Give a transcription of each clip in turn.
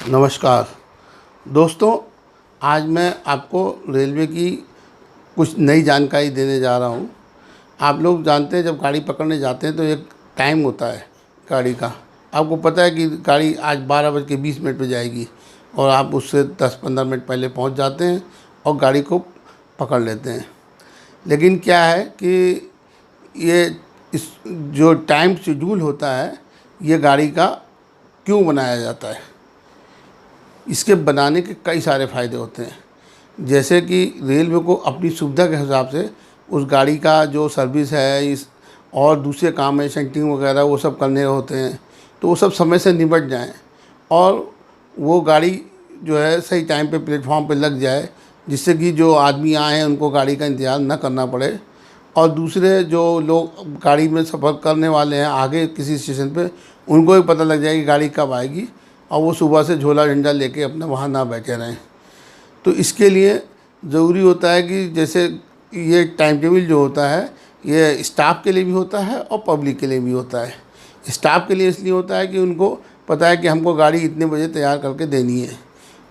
नमस्कार दोस्तों, आज मैं आपको रेलवे की कुछ नई जानकारी देने जा रहा हूँ। आप लोग जानते हैं जब गाड़ी पकड़ने जाते हैं तो एक टाइम होता है गाड़ी का। आपको पता है कि गाड़ी आज 12:20 पे जाएगी और आप उससे 10-15 मिनट पहले पहुँच जाते हैं और गाड़ी को पकड़ लेते हैं। लेकिन क्या है कि ये इस जो टाइम शेड्यूल होता है, ये गाड़ी का क्यों बनाया जाता है? इसके बनाने के कई सारे फ़ायदे होते हैं। जैसे कि रेलवे को अपनी सुविधा के हिसाब से उस गाड़ी का जो सर्विस है इस और दूसरे काम है, सेंटिंग वगैरह वो सब करने होते हैं, तो वो सब समय से निपट जाएं और वो गाड़ी जो है सही टाइम पे प्लेटफॉर्म पे लग जाए, जिससे कि जो आदमी आए हैं उनको गाड़ी का इंतज़ार न करना पड़े और दूसरे जो लोग गाड़ी में सफ़र करने वाले हैं आगे किसी स्टेशन पे, उनको भी पता लग जाए कि गाड़ी कब आएगी और वो सुबह से झोला डंडा लेके अपना वहाँ ना बैठे रहें। तो इसके लिए ज़रूरी होता है कि जैसे ये टाइम टेबल जो होता है ये स्टाफ के लिए भी होता है और पब्लिक के लिए भी होता है। स्टाफ के लिए इसलिए होता है कि उनको पता है कि हमको गाड़ी इतने बजे तैयार करके देनी है,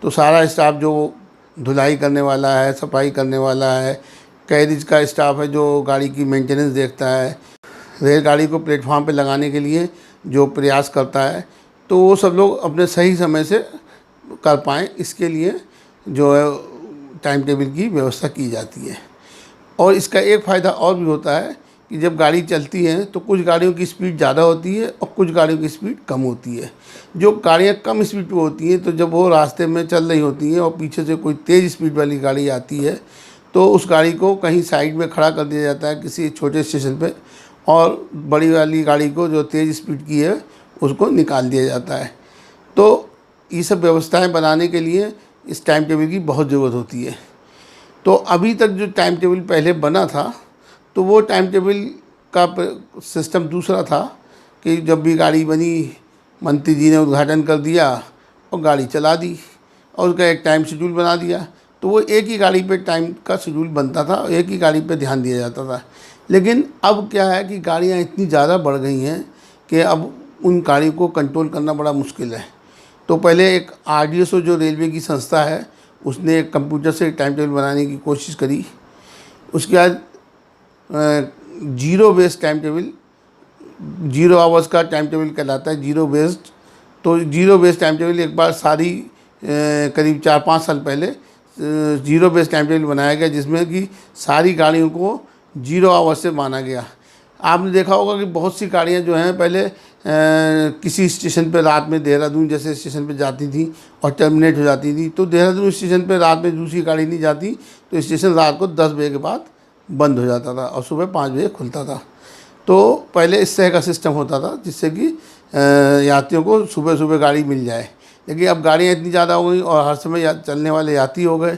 तो सारा स्टाफ जो धुलाई करने वाला है, सफाई करने वाला है, कैरेज का स्टाफ है जो गाड़ी की मेंटेनेंस देखता है, रेलगाड़ी को प्लेटफॉर्म पे लगाने के लिए जो प्रयास करता है, तो वो सब लोग अपने सही समय से कर पाएँ, इसके लिए जो है टाइम टेबल की व्यवस्था की जाती है। और इसका एक फ़ायदा और भी होता है कि जब गाड़ी चलती है तो कुछ गाड़ियों की स्पीड ज़्यादा होती है और कुछ गाड़ियों की स्पीड कम होती है। जो गाड़ियाँ कम स्पीड पे होती हैं तो जब वो रास्ते में चल रही होती हैं और पीछे से कोई तेज़ स्पीड वाली गाड़ी आती है तो उस गाड़ी को कहीं साइड में खड़ा कर दिया जाता है किसी छोटे स्टेशन पे, और बड़ी वाली गाड़ी को जो तेज़ स्पीड की है उसको निकाल दिया जाता है। तो ये सब व्यवस्थाएं बनाने के लिए इस टाइम टेबल की बहुत ज़रूरत होती है। तो अभी तक जो टाइम टेबल पहले बना था तो वो टाइम टेबल का सिस्टम दूसरा था कि जब भी गाड़ी बनी, मंत्री जी ने उद्घाटन कर दिया और गाड़ी चला दी और उसका एक टाइम शेड्यूल बना दिया, तो वो एक ही गाड़ी पे टाइम का शेड्यूल बनता था, एक ही गाड़ी पे ध्यान दिया जाता था। लेकिन अब क्या है कि गाड़ियाँ इतनी ज़्यादा बढ़ गई हैं कि अब उन गाड़ियों को कंट्रोल करना बड़ा मुश्किल है। तो पहले एक RDSO जो रेलवे की संस्था है उसने एक कंप्यूटर से टाइम टेबल बनाने की कोशिश करी। उसके बाद zero based time table, 0 hours का टाइम टेबल कहलाता है, जीरो बेस्ड। तो जीरो बेस्ड टाइम टेबल एक बार सारी करीब 4-5 साल पहले जीरो बेस्ड टाइम टेबल बनाया गया, जिसमें कि सारी गाड़ियों को 0 आवर्स से माना गया। आपने देखा होगा कि बहुत सी गाड़ियाँ जो हैं पहले किसी स्टेशन पे रात में, देहरादून जैसे स्टेशन पे जाती थी और टर्मिनेट हो जाती थी, तो देहरादून स्टेशन पे रात में दूसरी गाड़ी नहीं जाती, तो स्टेशन रात को 10 बजे के बाद बंद हो जाता था और सुबह 5 बजे खुलता था। तो पहले इस तरह का सिस्टम होता था जिससे कि यात्रियों को सुबह सुबह गाड़ी मिल जाए। लेकिन अब गाड़ियाँ इतनी ज़्यादा हो गई और हर समय चलने वाले यात्री हो गए,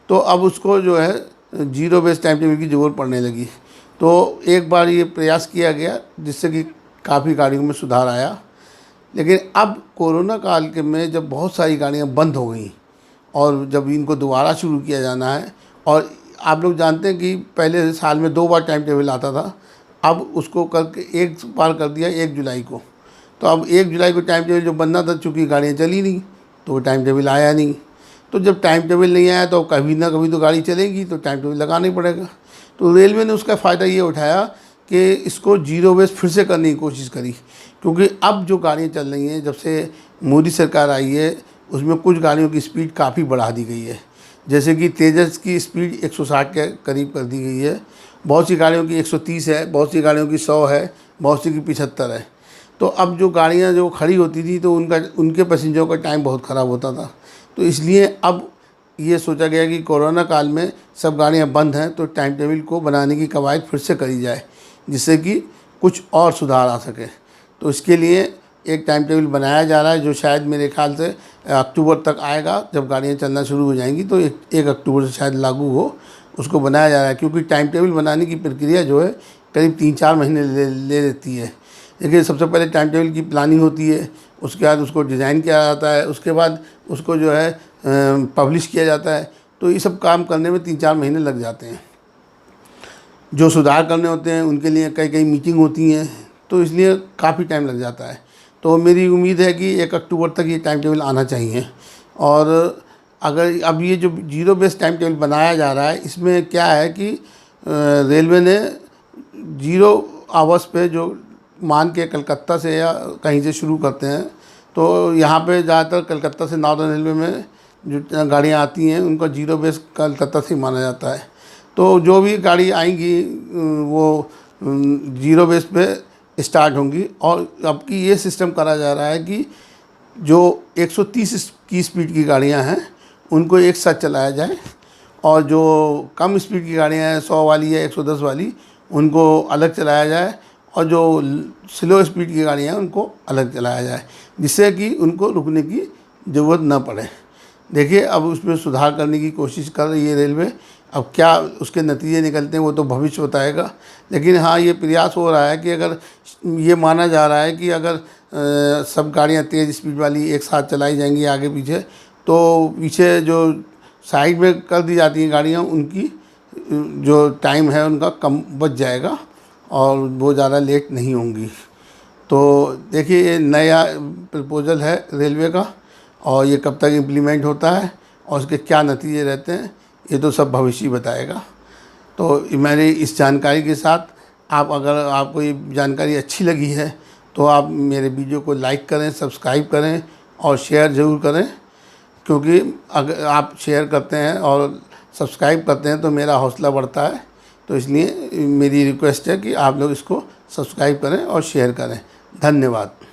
तो अब उसको जो है जीरो बेस्ड टाइम टेबल की ज़रूरत पड़ने लगी। तो एक बार ये प्रयास किया गया जिससे कि काफ़ी गाड़ियों में सुधार आया। लेकिन अब कोरोना काल के में जब बहुत सारी गाड़ियाँ बंद हो गई और जब इनको दोबारा शुरू किया जाना है, और आप लोग जानते हैं कि पहले साल में 2 बार टाइम टेबल आता था, अब उसको करके एक बार कर दिया 1 जुलाई को। तो अब 1 जुलाई को टाइम टेबल जो बनना था, चूँकि गाड़ियाँ चली नहीं तो वो टाइम टेबल आया नहीं। तो जब टाइम टेबल नहीं आया तो कभी ना कभी तो गाड़ी चलेगी, तो टाइम टेबल लगाना ही पड़ेगा। तो रेलवे ने उसका फ़ायदा ये उठाया कि इसको जीरो बेस्ड फिर से करने की कोशिश करी, क्योंकि अब जो गाड़ियाँ चल रही हैं, जब से मोदी सरकार आई है, उसमें कुछ गाड़ियों की स्पीड काफ़ी बढ़ा दी गई है। जैसे कि तेजस की स्पीड 160 के करीब कर दी गई है, बहुत सी गाड़ियों की 130 है, बहुत सी गाड़ियों की 100 है, बहुत सी की 75 है। तो अब जो गाड़ियाँ जो खड़ी होती थी तो उनके पैसेंजरों का टाइम बहुत ख़राब होता था। तो इसलिए अब ये सोचा गया कि कोरोना काल में सब गाड़ियाँ बंद हैं तो टाइम टेबल को बनाने की कवायद फिर से करी जाए, जिससे कि कुछ और सुधार आ सके। तो इसके लिए एक टाइम टेबल बनाया जा रहा है जो शायद मेरे ख्याल से अक्टूबर तक आएगा। जब गाड़ियाँ चलना शुरू हो जाएंगी तो 1 अक्टूबर से शायद लागू हो, उसको बनाया जा रहा है। क्योंकि टाइम टेबल बनाने की प्रक्रिया जो है करीब 3-4 महीने ले लेती है। देखिए, सबसे पहले टाइम टेबल की प्लानिंग होती है, उसके बाद उसको डिज़ाइन किया जाता है, उसके बाद उसको जो है पब्लिश किया जाता है। तो ये सब काम करने में 3-4 महीने लग जाते हैं। जो सुधार करने होते हैं उनके लिए कई मीटिंग होती हैं, तो इसलिए काफ़ी टाइम लग जाता है। तो मेरी उम्मीद है कि 1 अक्टूबर तक ये टाइम टेबल आना चाहिए। और अगर अब ये जो ज़ीरो बेस टाइम टेबल बनाया जा रहा है, इसमें क्या है कि रेलवे ने 0 आवर्स पे जो मान के कलकत्ता से या कहीं से शुरू करते हैं, तो यहाँ पे ज़्यादातर कलकत्ता से नॉर्दर्न रेलवे में जो गाड़ियाँ आती हैं उनका 0 बेस कलकत्ता से माना जाता है। तो जो भी गाड़ी आएंगी वो 0 बेस पे स्टार्ट होंगी। और अब की ये सिस्टम करा जा रहा है कि जो 130 की स्पीड की गाड़ियाँ हैं उनको एक साथ चलाया जाए, और जो कम स्पीड की गाड़ियाँ हैं 100 वाली या 110 वाली उनको अलग चलाया जाए, और जो स्लो स्पीड की गाड़ियाँ हैं उनको अलग चलाया जाए, जिससे कि उनको रुकने की ज़रूरत न पड़े। देखिए अब उसमें सुधार करने की कोशिश कर रही है रेलवे। अब क्या उसके नतीजे निकलते हैं वो तो भविष्य बताएगा, लेकिन हाँ ये प्रयास हो रहा है कि अगर ये माना जा रहा है कि अगर सब गाड़ियाँ तेज़ स्पीड वाली एक साथ चलाई जाएंगी आगे पीछे, तो पीछे जो साइड में कर दी जाती हैं गाड़ियाँ उनकी जो टाइम है उनका कम बच जाएगा और वो ज़्यादा लेट नहीं होंगी। तो देखिए ये नया प्रपोज़ल है रेलवे का, और ये कब तक इम्प्लीमेंट होता है और उसके क्या नतीजे रहते हैं ये तो सब भविष्य ही बताएगा। तो मेरी इस जानकारी के साथ अगर आपको ये जानकारी अच्छी लगी है तो आप मेरे वीडियो को लाइक करें, सब्सक्राइब करें और शेयर ज़रूर करें, क्योंकि अगर आप शेयर करते हैं और सब्सक्राइब करते हैं तो मेरा हौसला बढ़ता है। तो इसलिए मेरी रिक्वेस्ट है कि आप लोग इसको सब्सक्राइब करें और शेयर करें। धन्यवाद।